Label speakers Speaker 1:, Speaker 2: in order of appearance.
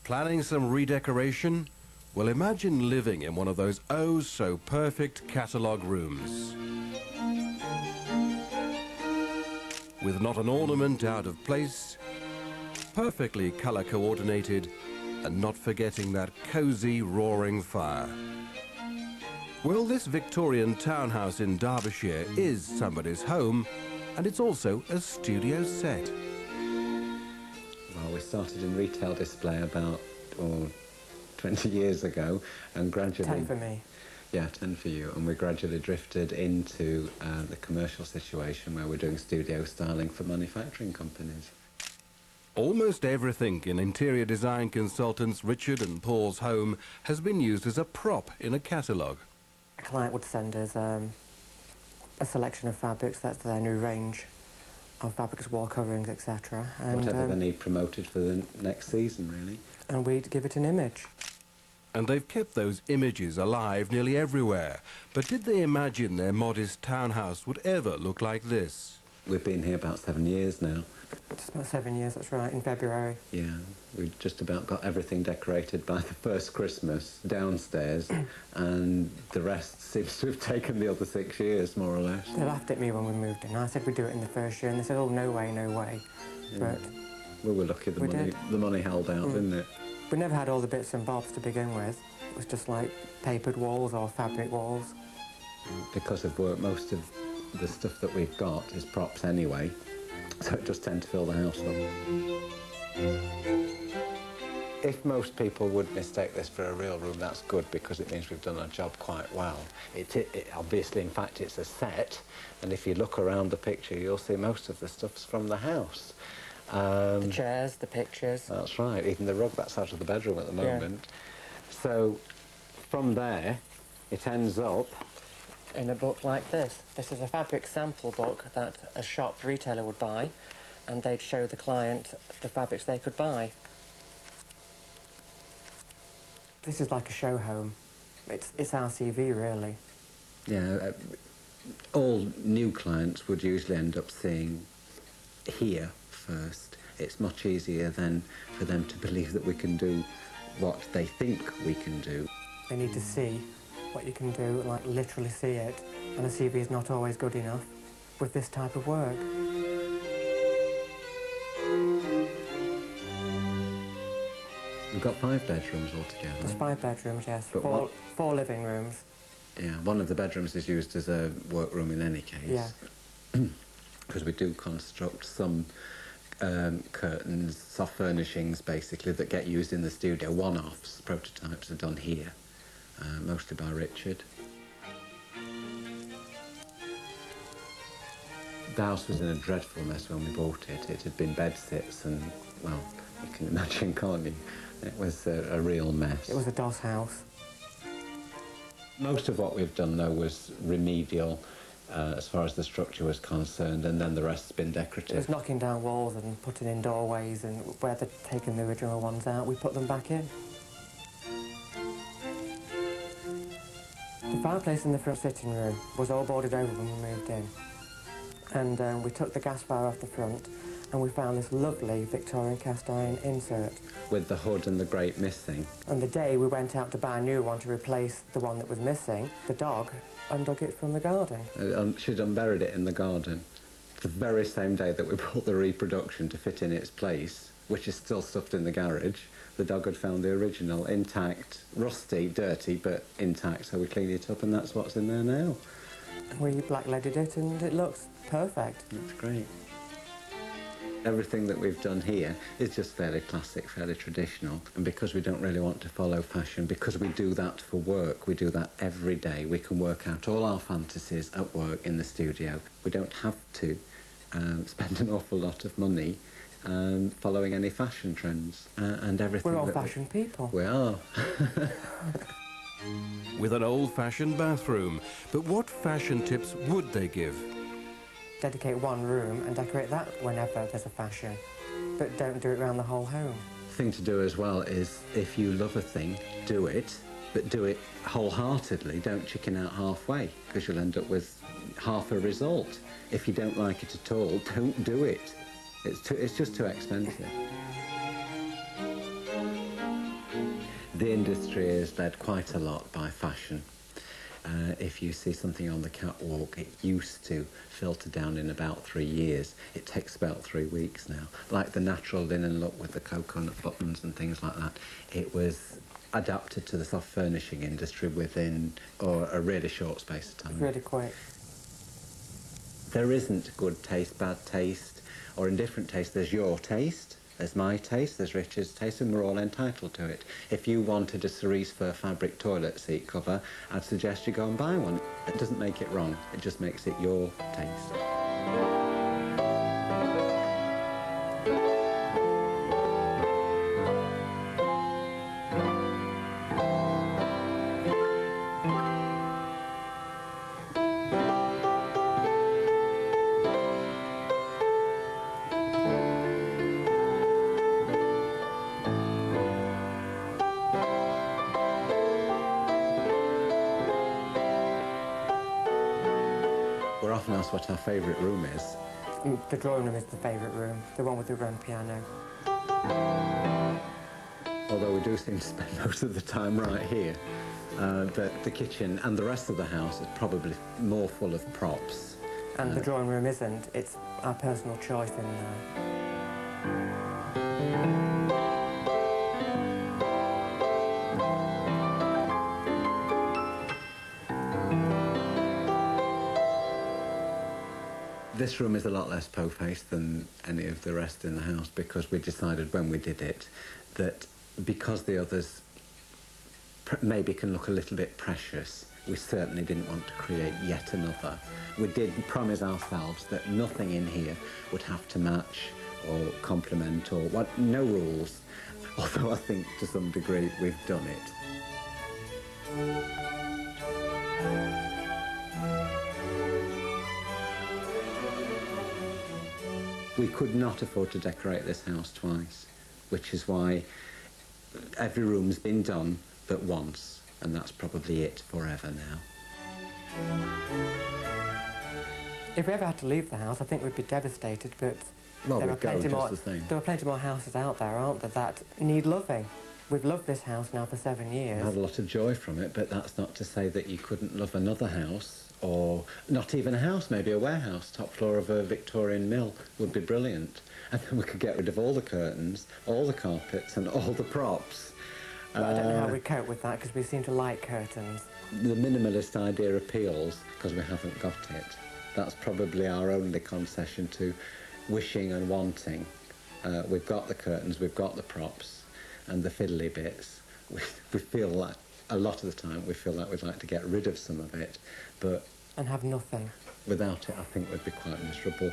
Speaker 1: Planning some redecoration? Well, imagine living in one of those oh-so-perfect catalogue rooms. With not an ornament out of place, perfectly colour-coordinated, and not forgetting that cosy, roaring fire. Well, this Victorian townhouse in Derbyshire is somebody's home, and it's also a studio set.
Speaker 2: Well, we started in retail display about 20 years ago, and gradually...
Speaker 3: 10 for me.
Speaker 2: Yeah, 10 for you. And we gradually drifted into the commercial situation where we're doing studio styling for manufacturing companies.
Speaker 1: Almost everything in interior design consultants Richard and Paul's home has been used as a prop in a catalogue.
Speaker 3: A client would send us a selection of fabrics, that's their new range of fabrics, wall coverings, etc.
Speaker 2: Whatever they need promoted for the next season, really.
Speaker 3: And we'd give it an image.
Speaker 1: And they've kept those images alive nearly everywhere. But did they imagine their modest townhouse would ever look like this?
Speaker 2: We've been here about 7 years now.
Speaker 3: It's about 7 years, that's right, in February.
Speaker 2: Yeah, we've just about got everything decorated by the first Christmas downstairs, and the rest seems to have taken the other 6 years, more or less.
Speaker 3: They laughed at me when we moved in. I said we'd do it in the first year, and they said, oh, no way, no way.
Speaker 2: Yeah.
Speaker 3: But
Speaker 2: we were lucky the money held out, didn't it?
Speaker 3: We never had all the bits and bobs to begin with. It was just like papered walls or fabric walls.
Speaker 2: Because of work, most of the stuff that we've got is props anyway, so it does tend to fill the house up. If most people would mistake this for a real room, that's good, because it means we've done our job quite well. It obviously, in fact, it's a set, and if you look around the picture, you'll see most of the stuff's from the house.
Speaker 3: The chairs, the pictures.
Speaker 2: That's right, even the rug that's out of the bedroom at the moment. Yeah. So, from there, it ends up
Speaker 3: in a book like this. This is a fabric sample book that a shop retailer would buy, and they'd show the client the fabrics they could buy. This is like a show home. It's our CV, really.
Speaker 2: Yeah, all new clients would usually end up seeing here first. It's much easier then for them to believe that we can do what they think we can do.
Speaker 3: They need to see what you can do, like literally see it, and a CV is not always good enough with this type of work.
Speaker 2: We've got 5 bedrooms altogether.
Speaker 3: There's 5 bedrooms, yes.
Speaker 2: But
Speaker 3: four living rooms.
Speaker 2: Yeah, one of the bedrooms is used as a workroom in any case.
Speaker 3: Yeah.
Speaker 2: Because we do construct some curtains, soft furnishings, basically, that get used in the studio. One-offs, prototypes are done here, mostly by Richard. The house was in a dreadful mess when we bought it. It had been bed-sits and, well, you can imagine, can't you? It was a real mess.
Speaker 3: It was a doss house.
Speaker 2: Most of what we've done, though, was remedial as far as the structure was concerned, and then the rest's been decorative.
Speaker 3: It was knocking down walls and putting in doorways, and where they'd taken the original ones out, we put them back in. The fireplace in the front sitting room was all boarded over when we moved in. And we took the gas fire off the front, and we found this lovely Victorian cast iron insert.
Speaker 2: With the hood and the grate missing.
Speaker 3: And the day we went out to buy a new one to replace the one that was missing, the dog undug it from the garden.
Speaker 2: She'd unburied it in the garden. The very same day that we brought the reproduction to fit in its place, which is still stuffed in the garage, the dog had found the original intact, rusty, dirty, but intact, so we cleaned it up, and that's what's in there now.
Speaker 3: We blackleaded it, and it looks perfect.
Speaker 2: That's great. Everything that we've done here is just fairly classic, fairly traditional. And because we don't really want to follow fashion, because we do that for work, we do that every day, we can work out all our fantasies at work in the studio. We don't have to spend an awful lot of money following any fashion trends and everything.
Speaker 3: We're old-fashioned people.
Speaker 2: We are.
Speaker 1: With an old-fashioned bathroom. But what fashion tips would they give?
Speaker 3: Dedicate one room and decorate that whenever there's a fashion, but don't do it around the whole home.
Speaker 2: The thing to do as well is, if you love a thing, do it, but do it wholeheartedly. Don't chicken out halfway, because you'll end up with half a result. If you don't like it at all, don't do it. It's just too expensive. The industry is led quite a lot by fashion. If you see something on the catwalk, it used to filter down in about 3 years. It takes about 3 weeks now. Like the natural linen look with the coconut buttons and things like that, it was adapted to the soft furnishing industry within a really short space of time.
Speaker 3: Really quick.
Speaker 2: There isn't good taste, bad taste, or indifferent taste. There's your taste, there's my taste, there's Richard's taste, and we're all entitled to it. If you wanted a cerise fur fabric toilet seat cover, I'd suggest you go and buy one. It doesn't make it wrong, it just makes it your taste. We're often asked what our favourite room is.
Speaker 3: The drawing room is the favourite room, the one with the grand piano.
Speaker 2: Although we do seem to spend most of the time right here. But the kitchen and the rest of the house is probably more full of props.
Speaker 3: And the drawing room isn't, it's our personal choice in there.
Speaker 2: This room is a lot less po-faced than any of the rest in the house because we decided when we did it that because the others maybe can look a little bit precious, we certainly didn't want to create yet another. We did promise ourselves that nothing in here would have to match or complement or what, no rules, although I think to some degree we've done it. We could not afford to decorate this house twice, which is why every room's been done but once, and that's probably it forever now.
Speaker 3: If we ever had to leave the house, I think we'd be devastated, but
Speaker 2: Well,
Speaker 3: there
Speaker 2: we'd go just the same.
Speaker 3: There are plenty more houses out there, aren't there, that need loving. We've loved this house now for 7 years.
Speaker 2: I had a lot of joy from it, but that's not to say that you couldn't love another house, or not even a house, maybe a warehouse. Top floor of a Victorian mill would be brilliant. And then we could get rid of all the curtains, all the carpets and all the props.
Speaker 3: But I don't know how we cope with that, because we seem to like curtains.
Speaker 2: The minimalist idea appeals because we haven't got it. That's probably our only concession to wishing and wanting. We've got the curtains, we've got the props and the fiddly bits. We feel like, a lot of the time, we feel like we'd like to get rid of some of it, but...
Speaker 3: And have nothing.
Speaker 2: Without it, I think we'd be quite miserable.